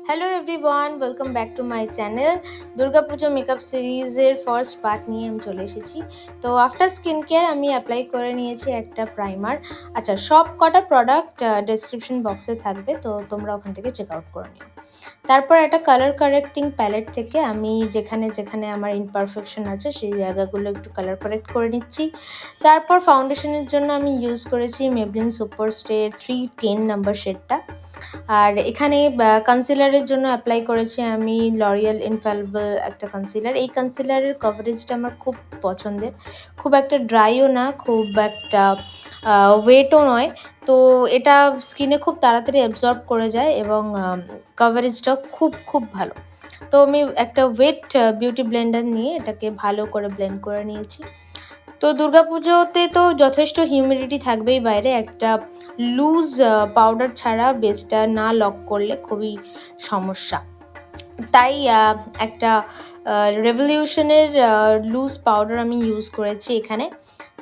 Hello everyone, welcome back to my channel. Durga Puja makeup সিরিজের first part নিয়ে আমি চলে এসেছি। তো আফটার স্কিন কেয়ার আমি অ্যাপ্লাই করে নিয়েছি একটা প্রাইমার। আচ্ছা, সব কটা প্রোডাক্ট ডেসক্রিপশন বক্সে থাকবে, তো তোমরা ওখান থেকে চেক আউট করে নিও। তারপর একটা কালার কারেক্টিং প্যালেট থেকে আমি যেখানে যেখানে আমার ইমপারফেকশন আছে সেই জায়গাগুলো একটু কালার কারেক্ট করে নিচ্ছি। তারপর ফাউন্ডেশনের জন্য আমি ইউজ করেছি মেবলিন সুপার স্টে 310 নাম্বার শেডটা। আর এখানে কনসিলারের জন্য অ্যাপ্লাই করেছি আমি লরিয়াল ইনফ্যালিবল একটা কনসিলার। এই কনসিলারের কভারেজটা আমার খুব পছন্দের, খুব একটা ড্রাইও না, খুব একটা ওয়েটও নয়। তো এটা স্কিনে খুব তাড়াতাড়ি অ্যাবজর্ব করে যায় এবং কভারেজটা খুব ভালো। তো আমি একটা ওয়েট বিউটি ব্লেন্ডার নিয়ে এটাকে ভালো করে ব্লেন্ড করে নিয়েছি। তো দুর্গাপুজোতে তো যথেষ্ট হিউমিডিটি থাকবেই বাইরে, একটা লুজ পাউডার ছাড়া বেসটা না লক করলে খুবই সমস্যা। তাই একটা রেভলিউশনের লুজ পাউডার আমি ইউজ করেছি এখানে।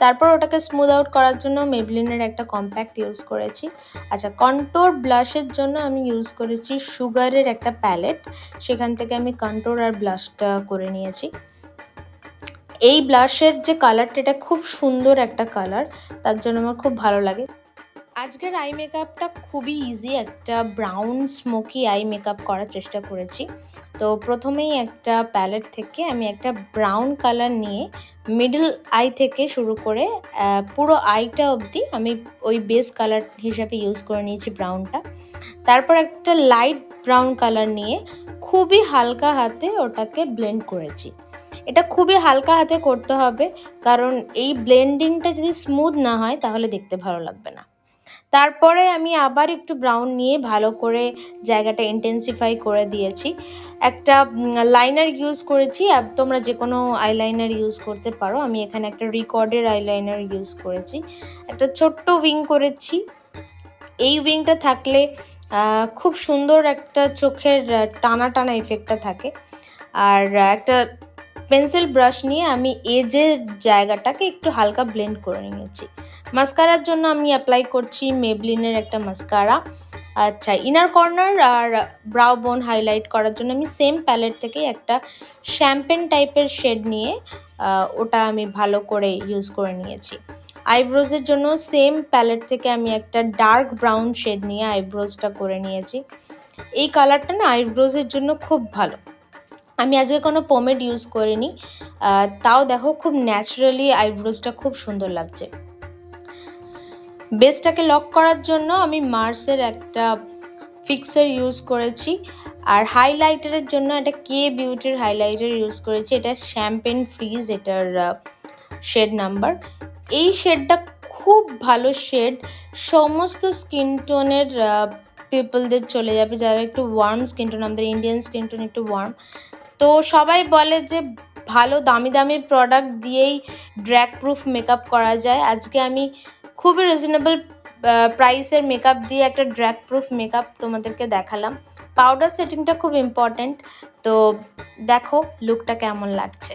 তারপর ওটাকে স্মুথ আউট করার জন্য মেবলিনের একটা কম্প্যাক্ট ইউজ করেছি। আচ্ছা, কন্ট্রোর ব্লাশের জন্য আমি ইউজ করেছি সুগারের একটা প্যালেট, সেখান থেকে আমি কন্ট্রোর আর ব্লাশটা করে নিয়েছি। এই ব্লাশের যে কালারটা, এটা খুব সুন্দর একটা কালার, তার জন্য আমার খুব ভালো লাগে। আজকের আই মেকআপটা খুবই ইজি, একটা ব্রাউন স্মোকি আই মেকআপ করার চেষ্টা করেছি। তো প্রথমেই একটা প্যালেট থেকে আমি একটা ব্রাউন কালার নিয়ে মিডল আই থেকে শুরু করে পুরো আইটা অবধি আমি ওই বেস কালার হিসাবে ইউজ করে নিয়েছি ব্রাউনটা। তারপর একটা লাইট ব্রাউন কালার নিয়ে খুবই হালকা হাতে ওটাকে ব্লেন্ড করেছি। এটা খুবই হালকা হাতে করতে হবে, কারণ এই ব্লেন্ডিংটা যদি স্মুথ না হয় তাহলে দেখতে ভালো লাগবে না। তারপরে আমি আবার একটু ব্রাউন নিয়ে ভালো করে জায়গাটা ইন্টেন্সিফাই করে দিয়েছি। একটা লাইনার ইউজ করেছি, আর তোমরা যে কোনো আইলাইনার ইউজ করতে পারো। আমি এখানে একটা রিকর্ডের আইলাইনার ইউজ করেছি। একটা ছোট্ট উইং করেছি। এই উইংটা থাকলে খুব সুন্দর একটা চোখের টানা টানা এফেক্টটা থাকে। আর একটা পেন্সিল ব্রাশ নিয়ে আমি এজের জায়গাটাকে একটু হালকা ব্লেন্ড করে নিয়েছি। মাস্কারার জন্য আমি অ্যাপ্লাই করছি মেবলিনের একটা মাস্কারা। আচ্ছা, ইনার কর্নার আর ব্রাউ বোন হাইলাইট করার জন্য আমি সেম প্যালেট থেকে একটা শ্যাম্পেন টাইপের শেড নিয়ে ওটা আমি ভালো করে ইউজ করে নিয়েছি। আইব্রোজের জন্য সেম প্যালেট থেকে আমি একটা ডার্ক ব্রাউন শেড নিয়ে আইব্রোজটা করে নিয়েছি। এই কালারটা না আইব্রোজের জন্য খুব ভালো। আমি আজকে কোনো পোমেড ইউজ করিনি, তাও দেখো খুব ন্যাচারালি আইব্রোজটা খুব সুন্দর লাগছে। বেসটাকে লক করার জন্য আমি মার্সের একটা ফিক্সার ইউজ করেছি। আর হাইলাইটারের জন্য একটা কে বিউটির হাইলাইটার ইউজ করেছি। এটা শ্যাম্পেন ফ্রিজ, এটার শেড নাম্বার। এই শেডটা খুব ভালো শেড, সমস্ত স্কিন টোনের পিপলদের চলে যাবে, যারা একটু ওয়ার্ম স্কিন টোন। আমাদের ইন্ডিয়ান স্কিন টোন একটু ওয়ার্ম, তো সবাই বলে যে ভালো দামি দামি প্রোডাক্ট দিয়েই ড্র্যাগ প্রুফ মেকআপ করা যায়। আজকে আমি খুবই রিজনেবল প্রাইসের মেকআপ দিয়ে একটা ড্র্যাগ প্রুফ মেকআপ তোমাদেরকে দেখালাম। পাউডার সেটিংটা খুব ইম্পর্ট্যান্ট, তো দেখো লুকটা কেমন লাগছে।